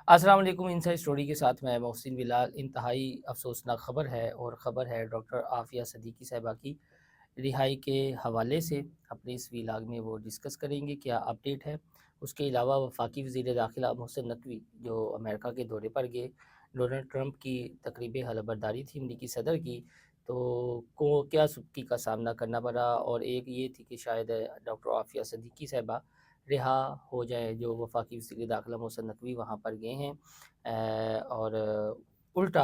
अस्सलाम वालेकुम। Inside story के साथ मैं मोहसिन बिलाल। इंतहाई अफसोसनाक ख़बर है और ख़बर है डॉक्टर आफ़िया सदीकी साहिबा की रिहाई के हवाले से। अपने इस व्लॉग में वो डिस्कस करेंगे क्या अपडेट है। उसके अलावा वफाकी वज़ीर दाखिला मोहसिन नकवी जो अमेरिका के दौरे पर गए, डोनाल्ड ट्रंप की तकरीब हलफबरदारी थी अमरीकी सदर की, तो को क्या सुख्ती का सामना करना पड़ा। और एक ये थी कि शायद डॉक्टर आफ़िया सदीकी साहिबा रिहा हो जाए, जो वफाकी वज़ीर दाखिला मोहसिन नकवी वहाँ पर गए हैं। और उल्टा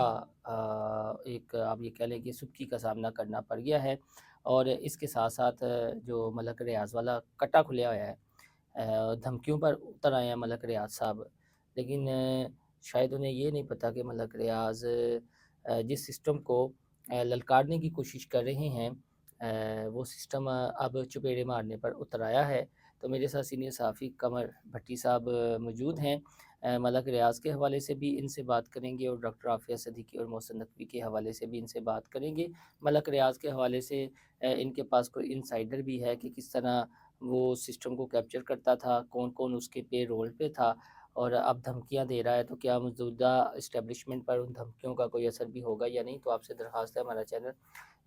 एक आप ये कह लें कि सुख्ती का सामना करना पड़ गया है। और इसके साथ साथ जो मलक रियाज़ वाला कट्टा खुला हुआ है, धमकियों पर उतर आए हैं मलक रियाज़ साहब। लेकिन शायद उन्हें ये नहीं पता कि मलक रियाज़ जिस सिस्टम को ललकारने की कोशिश कर रहे हैं, वो सिस्टम अब चुपेड़े मारने पर उतर आया है। तो मेरे साथ सीनियर सहाफ़ी कमर भट्टी साहब मौजूद हैं। मलक रियाज़ के हवाले से भी इनसे बात करेंगे और डॉक्टर आफ़िया सदीकी और मोहसिन नकवी के हवाले से भी इनसे बात करेंगे। मलक रियाज़ के हवाले से इनके पास कोई इनसाइडर भी है कि किस तरह वो सिस्टम को कैप्चर करता था, कौन-कौन उसके पेरोल पे था और अब धमकियाँ दे रहा है, तो क्या मौजूदा एस्टेब्लिशमेंट पर उन धमकियों का कोई असर भी होगा या नहीं। तो आपसे दरख्वास्त है हमारा चैनल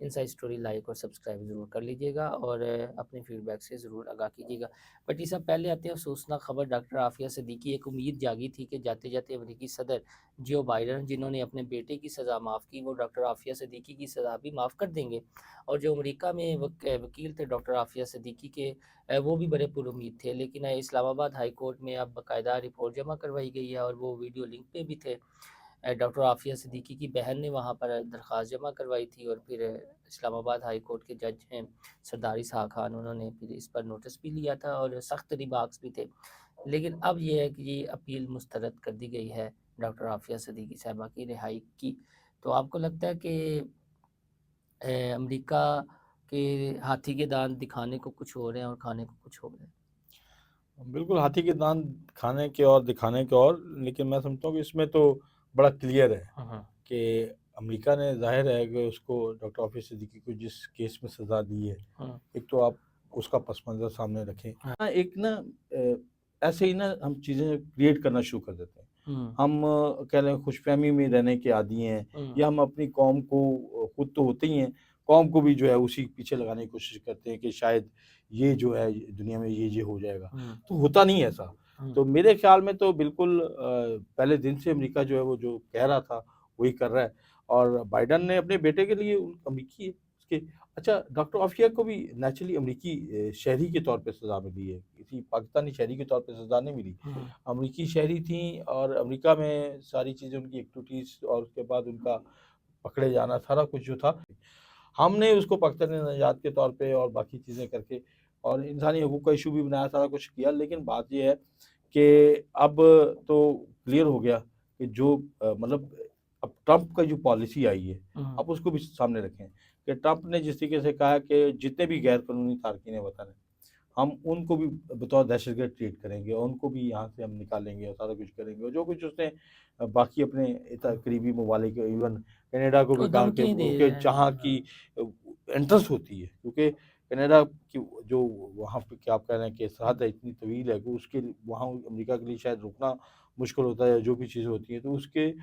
इनसाइड स्टोरी लाइक और सब्सक्राइब ज़रूर कर लीजिएगा और अपने फीडबैक से ज़रूर आगाह कीजिएगा। बट ये सब पहले आते हैं अफसोसनाक खबर। डॉक्टर आफ़िया सिद्दीकी, एक उम्मीद जागी थी कि जाते जाते अमेरिकी सदर जो बाइडन, जिन्होंने अपने बेटे की सज़ा माफ़ की, वो डॉक्टर आफ़िया सिद्दीकी की सज़ा भी माफ़ कर देंगे। और जो अमेरिका में वकील थे डॉक्टर आफ़िया सिद्दीकी के, वो भी बड़े पुरुमीद थे। लेकिन इस्लामाबाद हाई कोर्ट में अब बाकायदा रिपोर्ट जमा करवाई गई है और वो वीडियो लिंक पे भी थे। डॉक्टर आफ़िया सिद्दीकी की बहन ने वहाँ पर दरख्वास्त जमा करवाई थी और फिर इस्लामाबाद हाई कोर्ट के जज हैं सरदार इसहाक़ खान, उन्होंने फिर इस पर नोटिस भी लिया था और सख्त रिमार्क्स भी थे। लेकिन अब ये है कि ये अपील मुस्तरद कर दी गई है डॉक्टर आफ़िया सिद्दीकी साहिबा की रिहाई की। तो आपको लगता है कि अमेरिका के हाथी के दाँत दिखाने को कुछ और हैं और खाने को कुछ और है? बिल्कुल, हाथी के दाँत खाने के और दिखाने के और, लेकिन मैं समझता हूँ कि इसमें तो बड़ा क्लियर है हाँ, हाँ। कि अमेरिका ने ज़ाहिर है कि उसको डॉक्टर आफ़िस सिद्दीकी को जिस केस में सज़ा दी है, हाँ, एक तो आप उसका पस मंज़र सामने रखें। हाँ, एक ना ऐसे ही ना हम चीज़ें क्रिएट करना शुरू कर देते हैं। हुँ, हम कह लें खुशफ़हमी में रहने के आदी हैं, हुँ, या हम अपनी कौम को खुद तो होते ही हैं, कौम को भी जो है उसी के पीछे लगाने की कोशिश करते हैं कि शायद ये जो है दुनिया में ये हो जाएगा। हुँ, तो होता नहीं है ऐसा। हुँ, तो मेरे ख़्याल में तो बिल्कुल पहले दिन से अमेरिका जो है वो जो कह रहा था, वही कर रहा है। और बाइडेन ने अपने बेटे के लिए अमेरिकी है उसके। अच्छा, डॉक्टर आफ़िया को भी नेचुरली अमेरिकी शहरी के तौर पे सज़ा मिली है, किसी पाकिस्तानी शहरी के तौर पे सज़ा नहीं मिली। हुँ, अमेरिकी शहरी थीं और अमेरिका में सारी चीज़ें उनकी एक्टिविटीज़ और उसके बाद उनका पकड़े जाना सारा कुछ जो था, हमने उसको पाकिस्तानी नज़ात के तौर पे और बाकी चीज़ें करके और इंसानी हकूक़ का इश्यू भी बनाया, सारा कुछ किया। लेकिन बात ये है कि अब तो क्लियर हो गया कि जो मतलब अब ट्रंप का जो पॉलिसी आई है, हुँ, आप उसको भी सामने रखें कि ट्रंप ने जिस तरीके से कहा कि जितने भी गैर कानूनी तारकीन वतन हैं, हम उनको भी बतौर दहशतगर्द ट्रीट करेंगे और उनको भी यहाँ से हम निकालेंगे और सारा कुछ करेंगे। और जो कुछ उसने बाकी अपने करीबी ममालिक इवन कनाडा को वो भी कहा कि धमकी दे उनके रहे हैं। जहाँ की इंटरेस्ट होती है, क्योंकि कनाडा की जो वहाँ पे क्या आप कह रहे हैं कि सरहद है इतनी तवील है कि उसके वहाँ अमेरिका के लिए शायद रुकना मुश्किल होता है, या जो भी चीज़ें होती हैं तो उसके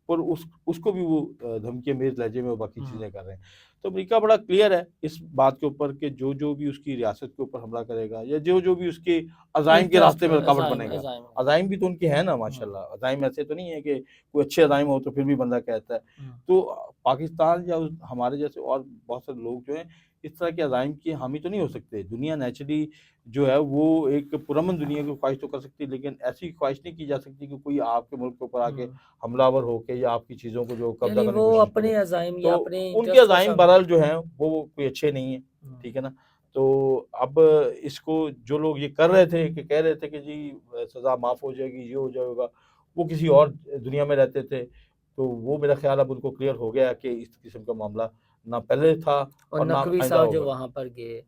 और उसको भी वो धमकियाँ मेज़ लहजे में और बाकी हुँ, चीज़ें कर रहे हैं। तो अमेरिका बड़ा क्लियर है इस बात के ऊपर कि जो भी उसकी रियासत के ऊपर हमला करेगा, या जो भी उसके अज़ाइम के इंटरेस्ट रास्ते में रुकावट अज़ाइम बनेगा। अज़ाइम। अज़ाइम भी तो उनके हैं ना हुँ, माशाल्लाह, अज़ाइम ऐसे तो नहीं है कि कोई अच्छे अज़ाइम हो तो फिर भी बंदा कहता है। हुँ, तो पाकिस्तान या हमारे जैसे और बहुत सारे लोग जो हैं, इस तरह के अज़ाइम के हामी तो नहीं हो सकते। दुनिया नेचुरली जो है वो एक पुरअमन दुनिया की ख्वाहिश तो कर सकती है, लेकिन ऐसी ख्वाहिश नहीं की जा सकती कि कोई आपके मुल्क के ऊपर आके हुँ। हमलावर होके या आपकी चीज़ों को जो कब्ज़ा यानी करने वो की कोशिश करे। अपने अज़ाइम या तो अपने उनके इंटरेस्ट को अज़ाइम सामने। बहरहाल जो हैं वो कोई अच्छे नहीं हैं, हुँ, ठीक है ना? तो अब इसको जो लोग ये कर रहे थे कि कह रहे थे कि जी सज़ा माफ़ हो जाएगी, ये हो जाएगा, वो किसी और दुनिया में रहते थे। तो वो मेरा ख़्याल अब उनको क्लियर हो गया कि इस किस्म का मामला ना पहले था और और ना नकवी आइंदा साहब जो होगा। वहाँ पर गए।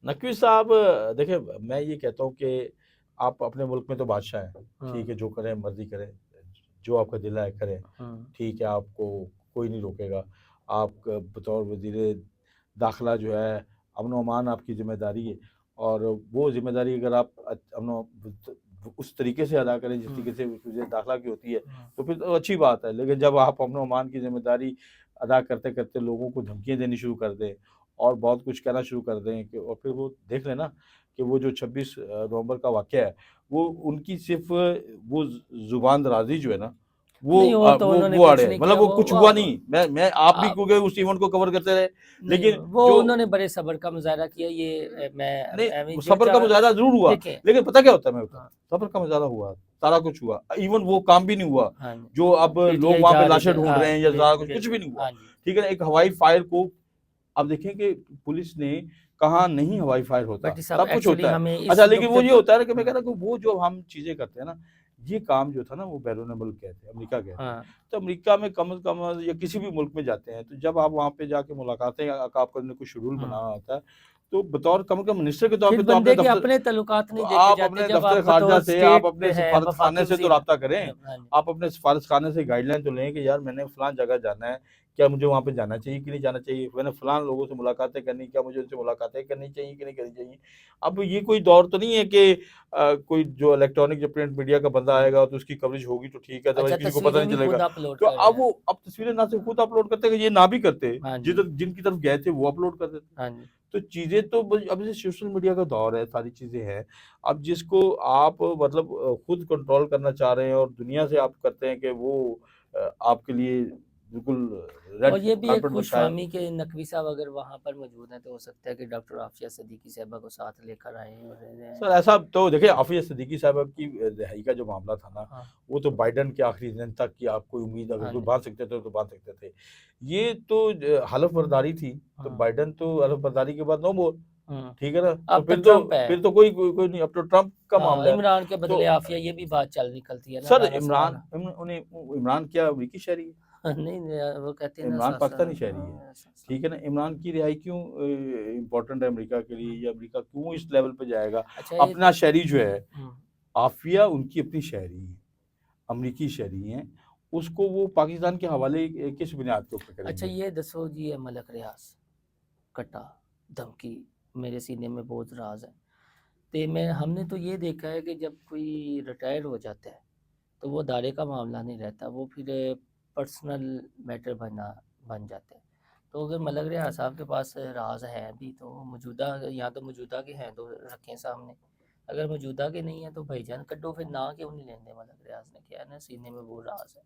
नकवी साहब देखिए, मैं ये कहता हूँ कि आप अपने मुल्क में तो बादशाह हैं, हुँ, ठीक है, जो करें मर्ज़ी करें, जो आपका दिल है करें, हुँ, ठीक है, आपको कोई नहीं रोकेगा। आप बतौर वज़ीर दाखिला जो है, अमन-ओ-अमान आपकी ज़िम्मेदारी है और वो ज़िम्मेदारी अगर आप उस तरीके से अदा करें जिस हुँ, तरीके से तुझे दाखिला की होती है, हुँ। तो फिर तो अच्छी बात है। लेकिन जब आप अमन-अमान की ज़िम्मेदारी अदा करते-करते लोगों को धमकियाँ देनी शुरू कर दें और बहुत कुछ कहना शुरू कर दें कि और फिर वो देख लें ना कि वो जो 26 नवंबर का वाक़या है, वो उनकी सिर्फ़ वो ज़ुबान दराज़ी जो है ना, नहीं, वो तो उन्होंने वो कुछ अड़े है। नहीं मतलब किया, वो वो कुछ वो हुआ नहीं। मैं आप भी आप क्योंकि उस इवेंट को कवर करते रहे, नहीं, लेकिन वो जो उन्होंने बड़े सब्र का मुज़ाहरा किया, ये मैं नहीं, जो सब्र का मुज़ाहरा ज़रूर हुआ, देखें। लेकिन पता क्या होता है मैं बताऊँ, हाँ, सब्र का मुज़ाहरा हुआ, सारा कुछ हुआ। इवन वो काम भी नहीं हुआ, हाँ जी, जो अब लोग पीटीआई वहाँ पे जा रही लाशें थी, ढूँढ हाँ, रहे हैं या सारा कुछ भी बिल्कुल, नहीं हुआ। हाँ जी, ठीक है ना? एक हवाई फायर को आप देखें कि पुलिस ने कहा नहीं हवाई फायर होता, भट्टी साहब सब कुछ एक्चुअली होता है। हमें अच्छा इस लेकिन वो नुक्ते ये पर होता है ना कि मैं कह हाँ, रहा हूँ कि वो जो हम चीज़ें करते हैं ना, ये काम जो था ना वो बैरून मुल्क गए थे, अमेरिका गए थे। हाँ, तो अमेरिका में कम से कम या किसी भी मुल्क में जाते हैं, तो जब आप वहाँ पे जाके मुलाकातें आपका कोई शेड्यूल बना हुँ। होता है, तो बतौर कम से कम मिनिस्टर के तौर फिर पे तो अपने बंदे के दफ्तर अपने तल्लुकात नहीं देखे आप जाते अपने जब आप दफ्तर खारजा बतौर से, आप स्टेट अपने है, वफ़ाकी सफारतखाने से तो वज़ीर राब्ता करें। हाँ जी, आप अपने सफारतखाने से गाइडलाइन तो लें कि यार मैंने फलाँ जगह जाना है, क्या मुझे वहाँ पे जाना चाहिए कि नहीं जाना चाहिए? मैंने फलाँ लोगों से मुलाकातें करनी, क्या मुझे उनसे मुलाकातें करनी चाहिए कि नहीं करनी चाहिए? अब ये कोई दौर तो नहीं है कि कोई जो इलेक्ट्रॉनिक जो प्रिंट मीडिया का बंदा हुँ। आएगा तो उसकी कवरेज होगी तो ठीक है, अदरवाइज़ अच्छा, किसी को पता तस्वीरें नहीं भी चलेगा। खुद अपलोड तो कर रहे अब हैं। वो अब तस्वीरें ना सिर्फ़ खुद अपलोड करते हैं, ये ना भी करते, हाँ जी, जिधर जिनकी तरफ गए थे वो अपलोड कर देते। हाँ जी। तो चीज़ें तो ब अब जैसे सोशल मीडिया का दौर है, सारी चीज़ें हैं। अब जिसको आप मतलब खुद कंट्रोल करना चाह रहे हैं और दुनिया से आप करते हैं कि वो आपके लिए बिल्कुल रेड और ये भी एक कार्पेट बिछाए। खुशफ़हमी के नकवी साहब अगर वहाँ पर मौजूद हैं, तो हो सकता है कि डॉक्टर आफ़िया सिद्दीकी साहिबा को साथ लेकर आएँ और सर ऐसा तो देखिए आफ़िया सिद्दीकी साहिबा की रिहाई का जो मामला था ना, हाँ, वो तो बाइडेन के आखिरी दिन तक की आपको उम्मीद अगर हाँ कोई जी, बाँध सकते थे तो बाँध सकते थे। ये तो हलफ़ बर्दारी थी, तो हुँ, बाइडेन तो हलफ़ बर्दारी के बाद नो मोर, हुँ। ठीक है ना? तो अब तो ट्रम्प फिर है। तो कोई नहीं, अब तो ट्रंप का हाँ, मामला है। इमरान के बदले तो आफ़िया ये भी बात चल निकलती है ना, सर राना सवाना। इमरान क्या अमरीकी शहरी है? नहीं, नहीं वो कहते हैं ना इमरान सासा पाकिस्तानी शहरी है, हाँ, सासा ठीक है ना? इमरान की रिहाई क्यों इम्पोर्टेंट है अमेरिका के लिए हुँ। या अमेरिका क्यों इस लेवल पे जाएगा? अच्छा ये अपना शहरी जो है, हुँ। आफ़िया उनकी अपनी शहरी है, अमरीकी शहरी हैं, उसको वो पाकिस्तान के हवाले किस बुनियाद के ऊपर अच्छा करेंगे? ये दसो जी ये मलक रियाज़, कटा, धमकी, मेरे सीने में बहुत राज़ है। ते मैं हमने तो ये देखा है कि जब कोई रिटायर हो जाता है, तो वो दायरे का मामला नहीं रहता, वो फिर पर्सनल मैटर बन जाता है। तो अगर मलक रियाज़ साहब के पास राज़ है भी तो मौजूदा या तो मौजूदा के हैं तो रखें सामने, अगर मौजूदा के नहीं है तो भाईजान कड्डो फिर ना क्यों नहीं लेंदे मलक रियाज़ ने, क्या है ना सीने में वो राज़ है।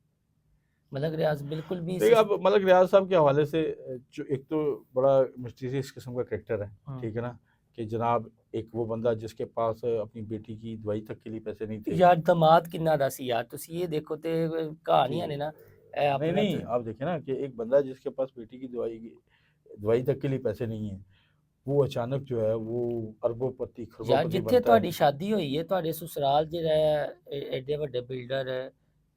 मलक रियाज़ बिल्कुल भी देखिए, अब मलक रियाज़ साहब के हवाले से जो एक तो बड़ा मिस्टीरियस किस्म का कैरेक्टर है, हुँ। ठीक है ना? कि जनाब एक वो बंदा जिसके पास अपनी बेटी की दवाई तक के लिए पैसे नहीं थे। यार दामाद किन्ना दा सी यार तुसी ये देखो ते कि कहानियां ने ना नहीं, अपना नहीं, आप देखिए ना कि एक बंदा जिसके पास बेटी की दवाई तक के लिए पैसे नहीं हैं, वो अचानक जो है वो अरबों-पति, यार खरबों-पति जिथे बनता है। ਤੁਹਾਡੀ शादी हुई है ਤੁਹਾਡੇ ससुराल ਜਿਹੜਾ एडे ਵੱਡੇ बिल्डर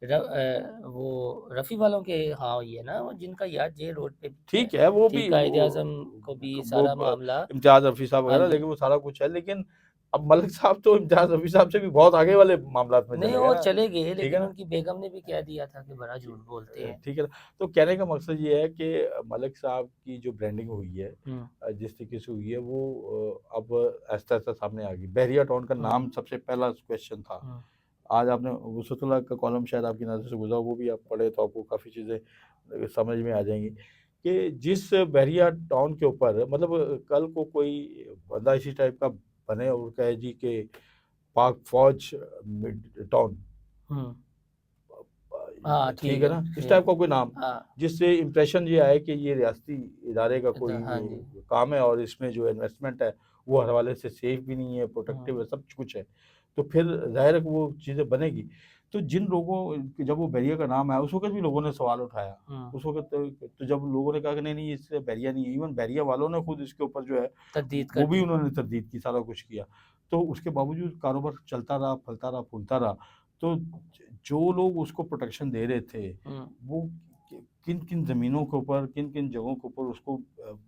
वो रफ़ी वालों के हाँ हुई है ना वो जिनका यार जे रोड पे ठीक है, वो भी ठीक कायदे आज़म को भी वो सारा मामला इम्तियाज़ रफ़ी साहब हाँ वग़ैरह जी लेकिन वो सारा कुछ है, लेकिन अब मलिक साहब तो इम्तियाज़ रफ़ी साहब से भी बहुत आगे वाले मामलात में नहीं चले गए वो ना, चले गए ठीक है लेकिन ना? उनकी बेगम ने भी कह दिया था कि बड़ा झूठ बोलते हैं ठीक है ना? तो कहने का मकसद ये है कि मलिक साहब की जो ब्रांडिंग हुई है हम्म जिस तरीके से हुई है वो अब आहिस्ता-आहिस्ता सामने आ गई। बहरिया टाउन का हम्म नाम सबसे पहला क्वेश्चन था। हम्म आज आपने वसुतुल्लाह का कॉलम शायद आपकी नज़र से गुज़रा, वो भी आप पढ़े तो आपको काफ़ी चीज़ें समझ में आ जाएँगी कि जिस बहरिया टाउन के ऊपर मतलब कल को कोई बंदा इसी टाइप का बने और कहे जी कि पाक फ़ौज मिड टाउन हम्म हाँ ठीक ठीक है है ना? इस टाइप ठीक का कोई नाम, हाँ जिससे इम्प्रेशन ये आए कि ये रियासती इदारे का कोई हाँ जी काम है और इसमें जो इन्वेस्टमेंट है, वो हर हवाले से सेफ भी नहीं है, हम्म प्रोटेक्टिव है, सब कुछ है। तो फिर ज़ाहिर है कि वो चीज़ें बनेगी। तो जिन लोगों जब वो बैरिया का नाम आया, उस वक़्त भी लोगों ने सवाल उठाया। हम्म उस वक़्त तो जब लोगों ने कहा कि नहीं, इससे बैरिया नहीं है, इवन बैरिया वालों ने खुद इसके ऊपर जो है, तरदीद कर वो भी दी उन्होंने तरदीद की, सारा कुछ किया। तो उसके बावजूद कारोबार चलता रहा, फलता रहा, फूलता रहा। तो जो लोग उसको प्रोटेक्शन दे रहे थे, हम्म वो किन-किन ज़मीनों के ऊपर, किन-किन जगहों के ऊपर उसको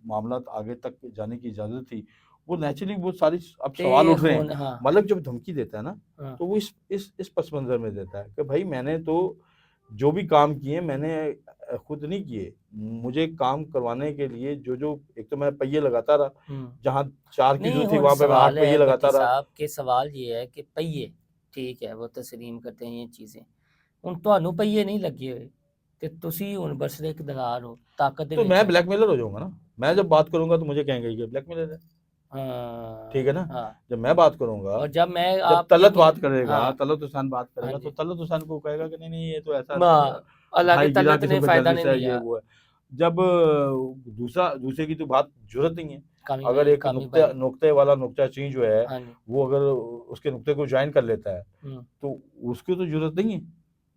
मामलात आगे तक जाने की इजाज़त थी, वो नेचुरली वो सारी अब ते सवाल उठ रहे हैं। होन हाँ मलिक जब धमकी देता है ना, हाँ तो वो इस पस मंज़र में देता है कि भाई मैंने तो जो भी काम किए मैंने खुद नहीं किए। मुझे काम करवाने के लिए जो एक तो मैं पहिए लगाता रहा, हम्म जहाँ 4 की नहीं ज़रूरत थी हुन वहाँ पे मैं 8 सवाल पहिए है लगाता भट्टी रहा। साहब के सवाल ये है कि पहिए ठीक है, वो तस्लीम करते हैं ये चीज़ें। ਹੁਣ ਤੁਹਾਨੂੰ ਪਈਏ नहीं लगे हुए ਤੇ ਤੁਸੀਂ ਹੁਣ ਬਸਰੇ ਇਕਤਦਾਰ ਹੋ, ਤਾਕਤ ਦੇ तो ਵਿੱਚ मैं ਹੋ। ब्लैकमेलर हो जाऊंगा ना। मैं जब बात करूंगा तो मुझे कहेंगे ये ब्लैकमेलर है। ठीक है हाँ, ना। हाँ। जब मैं बात करूंगा, और जब मैं जब आप ये तलत बात कह करेगा, हाँ, तलत हुसैन बात हाँ करेगा, तो जी। तलत हुसैन को कहेगा कि नहीं नहीं ये तो ऐसा हाँ, हालाँकि भाई गिरा तलत ने किस्म का फ़ायदा नहीं जर्नलिस्ट है, ये लिया। वो है। जब दूसरे की तो बात जरूरत नहीं है। अगर एक कामी नुक्ते भाई। नुक्ते वाला नुक्ता चीज जो है, हाँ जी। वो अगर उसके नुक्ते को ज्वाइन कर लेता है, हुँ। तो उसकी तो जरूरत नहीं है।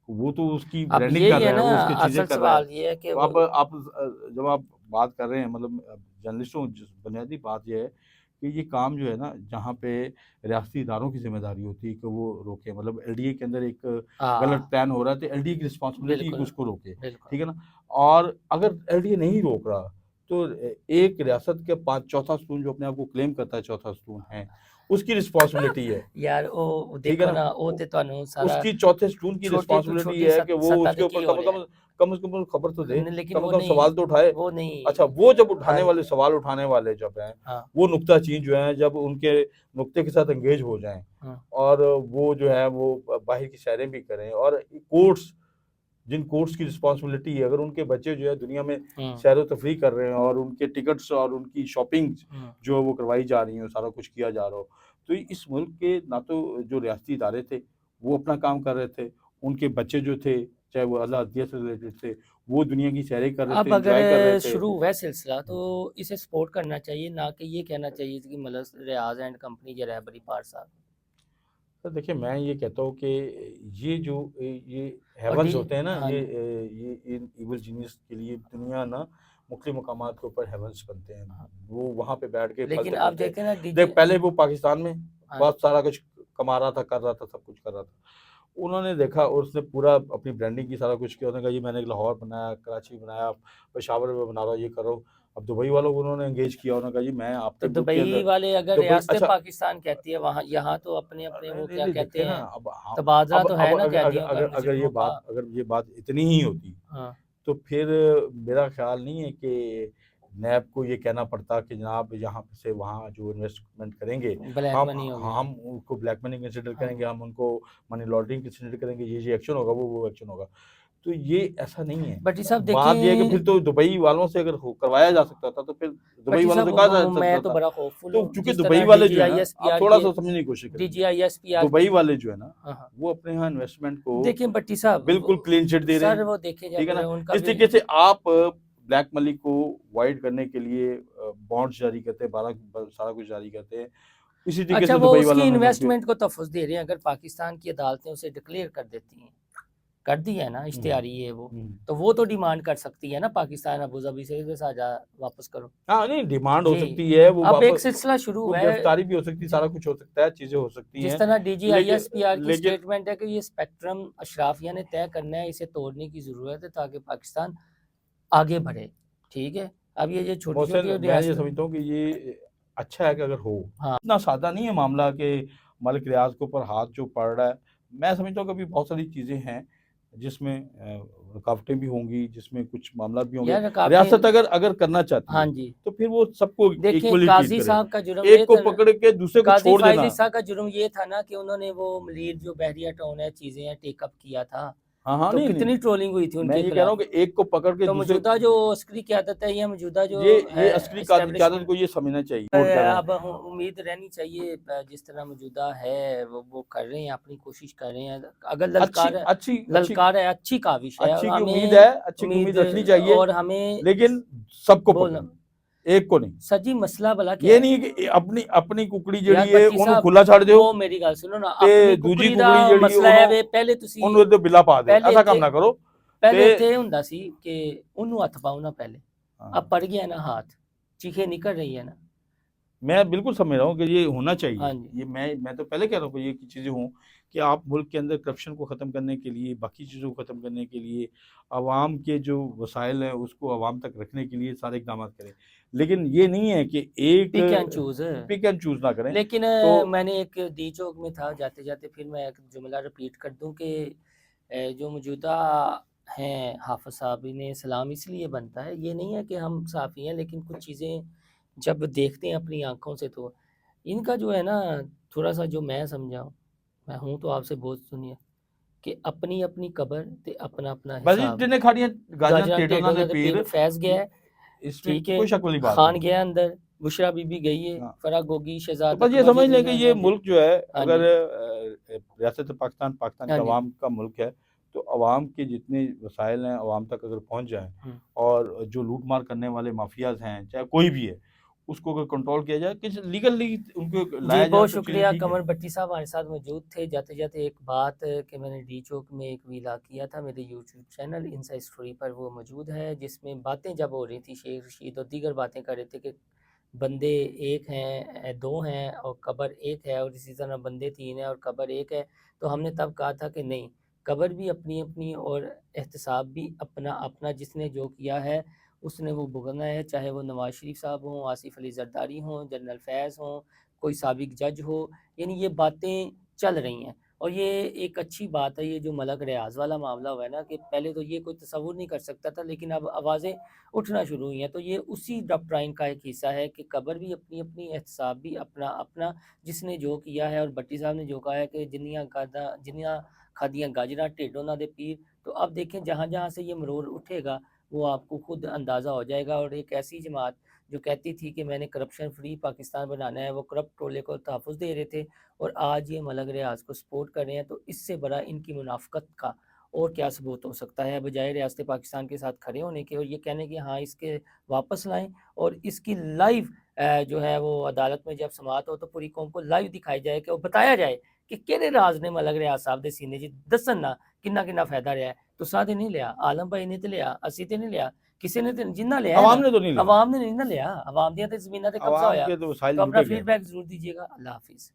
वो तो उसकी अब ब्रांडिंग यही कर है रहा है, ना, वो उसकी चीजें असल कर रहा है। सवाल ये है कि तो वो आप जब आप बात कर रहे हैं, मतलब जर्नलिस्टों, बुनियादी बात यह है कि ये काम जो है ना, जहाँ पे रियासती इदारों की जिम्मेदारी होती है कि वो रोके, मतलब एलडीए के अंदर एक गलत हाँ, प्लान हो रहा है, तो एलडीए की रिस्पॉन्सिबिलिटी है कि बिल्कुल, उसको रोके। बिल्कुल। ठीक है ना। और अगर एलडीए नहीं रोक रहा, तो एक रियासत के पांच चौथा स्टून जो अपने आप को क्लेम करता है चौथा स्टून है, उसकी रिस्पॉन्सिबिलिटी है। यार वो ठीक है देखो ना। ना, वो ते ਤੁਹਾਨੂੰ सारा उसकी चौथे स्टून की छोटी तो रिस्पॉन्सिबिलिटी छोटी है कि वो सतह उसके पे ऊपर की हो रहा है। कम से कम खबर तो दे, लेकिन कम वो से कम नहीं, सवाल तो उठाए। वो नहीं। अच्छा, वो जब हाँ उठाने जी। वाले सवाल उठाने वाले जब हैं, हाँ, वो नुक्ताचीन जो है, जब उनके नुक्ते के साथ एंगेज हो जाएं, हाँ, और वो जो है वो बाहर की सैरें भी करें, और कोर्ट्स, जिन कोर्ट्स की रिस्पॉन्सिबिलिटी है, अगर उनके बच्चे जो है दुनिया में हुँ, सैर व तफरीह कर रहे हैं, और उनके टिकट्स और उनकी शॉपिंग हुँ। जो है वो करवाई जा रही है, सारा कुछ किया जा रहा हो, तो इस मुल्क के ना तो जो रियासती इदारे थे वो अपना काम कर रहे थे, उनके बच्चे जो थे, चाहे वो अला अदलिया से रिलेटेड थे, वो दुनिया की सैरें कर रहे अब थे, अगर इंजॉय कर रहे थे। शुरू हुआ है सिलसिला तो इसे सपोर्ट करना चाहिए, ना कि ये कहना चाहिए कि मतलब रियाज एंड कंपनी जो रहबरी पार साहब तो देखिए, मैं ये कहता हूँ कि ये जो ये और हेवन्स डी होते हैं ना, हाँ जी। ये इन इविल जीनियस के लिए दुनिया ना मुख्तलिफ मकामात के ऊपर हेवन्स बनते हैं। हाँ, वो वहाँ पे बैठ के लेकिन फलते आप फूलते हैं। देखें ना देख, पहले वो पाकिस्तान में हाँ जी। बहुत सारा कुछ कमा रहा था, कर रहा था, सब कुछ कर रहा था। उन्होंने देखा और उसने पूरा अपनी ब्रांडिंग की सारा कुछ किया। उन्होंने कहा जी मैंने लाहौर बनाया, कराची बनाया, पेशावर में बना रहा हूँ, ये कर रहा हूँ। अब दुबई वालों को उन्होंने एंगेज किया, उन्होंने कहा जी मैं तो आपके मुल्क के दुबई अंदर वाले अगर दुबई, रियासत अच्छा, पाकिस्तान कहती है वहाँ, यहाँ तो अपने अपने वो नहीं क्या नहीं, कहते देखते ना, हैं, अब हाँ, तबादला तो है अब ना अगर अगर कैदियों का, अगर अगर मुजरिमों का। ये बात इतनी ही होती, हाँ, तो फिर मेरा ख्याल नहीं है कि नैब को ये कहना पड़ता कि जनाब यहाँ से वहाँ जो इन्वेस्टमेंट करेंगे, ब्लैक मनी हो गया। हम उनको ब्लैक मनी कंसिडर हाँ करेंगे, जी। हम उनको मनी लॉन्ड्रिंग कंसिडर करेंगे, ये एक्शन होगा, वो एक्शन होगा। तो ये ऐसा नहीं है। भट्टी साहब बात ये है कि देखें, फिर तो दुबई वालों से अगर करवाया जा सकता था, तो फिर दुबई भट्टी वालों साहब से कहा जा मैं सकता तो था। बड़ा होपफुल तो हूँ चूंकि जिस दुबई तरह वाले जो है ना, आप DGISPR थोड़ा की सा समझने की कोशिश करेंगे, DGISPR दुबई की वाले जो है ना, हाँ, हाँ। वो अपने यहाँ इन्वेस्टमेंट को देखें भट्टी साहब बिल्कुल क्लीन चिट दे रहे सर हैं। वो देखे ठीक जब है ना। उनका जिस भी तरीके से आप ब्लैक मनी को वाइड करने के लिए बॉन्ड्स जारी करते हैं, सारा कुछ जारी करते हैं, इसी तरीके अच्छा से वो दुबई उसकी वालों ने मुल्क इन्वेस्टमेंट को तहफ़्फ़ुज़ दे रहे हैं, अगर पाकिस्तान की अदालतें उसे डिक्लेयर कर देती हैं, कर दी है ना इश्तिहारी ये वो, तो वो तो डिमांड कर सकती है ना पाकिस्तान अबू धाबी से कि साझा वापस करो। हाँ, नहीं डिमांड हो जी, सकती है, वो अब एक वापस, सिलसिला शुरू वो हुआ है। गिरफ्तारी भी हो सकती है, जी, सारा कुछ हो सकता है, चीजें हो सकती जिस हैं। तरह लेकिन DGISPR की लेकिन स्टेटमेंट है कि ये स्पेक्ट्रम अशराफिया ने तय करना है, इसे तोड़ने की ज़रूरत है ताकि पाकिस्तान आगे बढ़े। ठीक है? अब ये जो मोहसिन, छोटी-छोटी मैं ये रियासत समझता हूँ कि ये अच्छा है कि अगर हो, हाँ, इतना सादा नहीं है मामला कि मलिक रियाज के ऊपर हाथ जो पड़ रहा है। मैं समझता हूँ कि अभी बहुत सारी चीज़ें हैं जिसमें रुकावटें भी होंगी, जिसमें कुछ मामला भी होंगे। यार रियासत रुकावटें अगर अगर करना चाहती हाँ है, जी। तो फिर वो सबको देखिए इक्वली ट्रीट काज़ी करे। साहब का जुर्म ये एक को था ना, पकड़ के दूसरे को काज़ी छोड़ फ़ाइज़ देना। ईसा का जुर्म ये था ना कि उन्होंने वो मलीर जो बहरिया टाउन है, चीज़ें हैं, टेक अप किया था। हाँ, हाँ, तो नहीं, नहीं। कितनी ट्रोलिंग हुई थी मैं उनके ये कह रहा खिलाफ। हूँ कि एक को पकड़ के तो दूसरे, मौजूदा जो अस्करी क़यादत है या मौजूदा जो ये है अस्करी क़यादत एस्टेब्लिशमेंट को ये समझना चाहिए, सपोर्ट कर रहे अब हैं। उम्मीद रहनी चाहिए जिस तरह मौजूदा है वो कर रहे हैं, अपनी कोशिश कर रहे हैं। अगर अच्छी अच्छी अच्छी ललकार है, अच्छी काविश है, अच्छी की उम्मीद हमें है, अच्छी की उम्मीद उम्मीद रखनी चाहिए, और हमें लेकिन सबको बोलना पकड़े, एक को नहीं। सर जी मसला भला क्या ये है? नहीं है कि अपनी अपनी कुकड़ी यार जड़ी है भट्टी ਉਹਨੂੰ साहब खुला ਛੱਡ ਦਿਓ वो मेरी गल सुनो ना, ਤੇ अपनी ਦੂਜੀ कुकड़ी ਕੁਕੜੀ ਦਾ ਜਿਹੜੀ ਮਸਲਾ ਉਹਨੂੰ ਹੈ ਵੇ ਪਹਿਲੇ ਤੁਸੀਂ ਉਹਨੂੰ ਇਹਦੇ ਬਿੱਲਾ ਪਾ ਦੇ, ਪਹਿਲੇ ਐਸਾ ਕੰਮ ਨਾ ਕਰੋ। ਪਹਿਲੇ ਤੇ ਇੱਥੇ ਇਹ ਹੁੰਦਾ ਸੀ ਕਿ ਉਹਨੂੰ ਹੱਥ ਪਾਓ ਨਾ ਪਹਿਲੇ, हाँ, अब पड़ गया ना हाथ, चीखें निकल रही है ना। मैं बिल्कुल समझ रहा हूँ कि ये होना चाहिए। हाँ जी। ये मैं तो पहले कह रहा हूँ कि ये चीज़ें हों कि आप मुल्क के अंदर करप्शन को ख़त्म करने के लिए, बाकी चीज़ों को ख़त्म करने के लिए, आवाम के जो वसाइल हैं उसको आवाम तक रखने के लिए सारे इक़दाम करें। लेकिन ये नहीं है कि एक pick and choose. Pick and choose ना करें। लेकिन तो मैंने एक दी चौक में था जाते-जाते, फिर मैं एक जुमला रिपीट कर दूँ कि जो मौजूदा हैं हाफ़िज़ साहब, इन्हें सलाम इसलिए बनता है, ये नहीं है कि हम साफ़ी हैं, लेकिन कुछ चीज़ें जब देखते हैं अपनी आँखों से तो इनका जो है ना थोड़ा-सा जो मैं समझा हूँ मैं हूँ तो आपसे बहुत सुनिए कि अपनी अपनी कबर ते अपना अपना बस हिसाब। जिन्हें खाड़ियां गाजना गाजरा टेढ़ों टेढ़ों दे दे पीर, पीर फैज़ गया है, इसमें ठीक है। कोई शक वाली बात खान नहीं। गया अंदर, बुशरा बीबी गई है, हाँ। फराह गोगी, तो शहज़ाद बस ये अकबर समझ जिस लें कि दुनिया ये से दे। मुल्क जो है, हाँ अगर जी, रियासत पाकिस्तान, पाकिस्तान हाँ के जी। अवाम का मुल्क है, तो अवाम के जितने वसाइल हैं, अवाम तक अगर पहुँच जाएँ हुँ। और जो लूट-मार करने वाले माफ़ियाज़ हैं, चाहे कोई भी है, उसको अगर कंट्रोल किया जाए, किस लीगली उनको जी, लाया जाए बहुत तो चीज़ें शुक्रिया ठीक है। कमर भट्टी साहब हमारे साथ मौजूद थे। जाते-जाते एक बात कि मैंने डी चौक में एक वीला किया था, मेरे यूट्यूब चैनल इनसाइड स्टोरी पर वो मौजूद है, जिसमें बातें जब हो रही थी शेख रशीद और दीगर बातें कर रहे थे कि बंदे एक हैं 2 हैं और कब्र एक है और इसी तरह बंदे 3 हैं और कब्र एक है। तो हमने तब कहा था कि नहीं, कब्र भी अपनी-अपनी और एहतिसाब भी अपना-अपना, जिसने जो किया है उसने वो भुगतना है, चाहे वो नवाज़ शरीफ साहब हों, आसिफ अली ज़रदारी हों, जनरल फैज़ हों, कोई साबिक जज हो। यानी ये बातें चल रही हैं और ये एक अच्छी बात है। ये जो मलक रियाज़ वाला मामला हुआ है ना, कि पहले तो ये कोई तसव्वुर नहीं कर सकता था, लेकिन अब आवाज़ें उठना शुरू हुई हैं। तो ये उसी डॉक्ट्राइन का एक हिस्सा है कि कब्र भी अपनी-अपनी, एहतिसाब भी अपना-अपना, जिसने जो किया है। और भट्टी साहब ने जो कहा है कि जिन्नियां खादियां गाजरां टेढ़ों ना दे पीर। तो अब देखें जहाँ-जहाँ से ये मरोड़ उठेगा, वो आपको खुद अंदाज़ा हो जाएगा। और एक ऐसी जमात जो कहती थी कि मैंने करप्शन फ्री पाकिस्तान बनाना है, वो करप्ट टोले को तहफ़्फ़ुज़ दे रहे थे और आज ये मलक रियाज़ को सपोर्ट कर रहे हैं। तो इससे बड़ा इनकी मुनाफ़िक़त का और क्या सबूत हो सकता है, बजाय रियासत पाकिस्तान के साथ खड़े होने के और ये कहने कि हाँ, इसके वापस लाएँ और इसकी लाइव जो है वो अदालत में जब समाअत हो तो पूरी कौम को लाइव दिखाई जाए कि और बताया जाए कि केड़े राज ने मलक रियाज़ साहब दे सीने च दस्सन ना किन्ना-किन्ना फ़ायदा रहा है। तुसां ते नहीं लिया, आलम भाई ने ते लिया, असीं ते नहीं लिया, किसी ने ते जिन्ना लिया है अवाम ना, ने तो नहीं लिया। अवाम ने नहीं ना लिया, अवाम दियां ते ज़मीनां ते कब्ज़ा अवाम होया। के तो वसाइल तो अपना लूटे गए। फीडबैक ज़रूर दीजिएगा। अल्लाह हाफ़िज़।